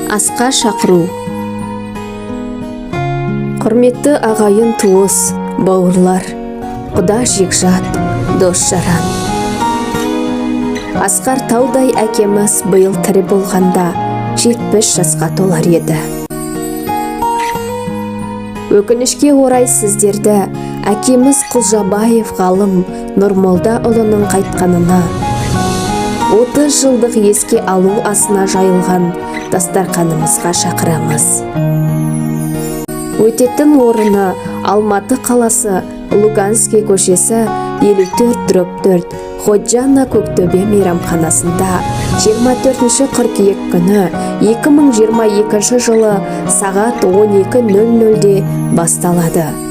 Асқа шақыру. Құрметті ағайын туыс, бауырлар, құда жекжат, дос жаран. Асқар Таудай әкеміз биыл тірі болғанда 70 жасқа толар еді. Өкінішке орай сіздерді әкеміз Құлжабаев ғалым Нұрмолдаұлының қайтқанына 30 жылдық еске алу асына жайылған дастарханымызға шақырамыз. Өтетін орыны Алматы қаласы, Луганский көшесі 54/4 Ходжана Көктөбе мейрамханасында 24 қыркүйек күні 2022 жылы сағат 12:00-де басталады.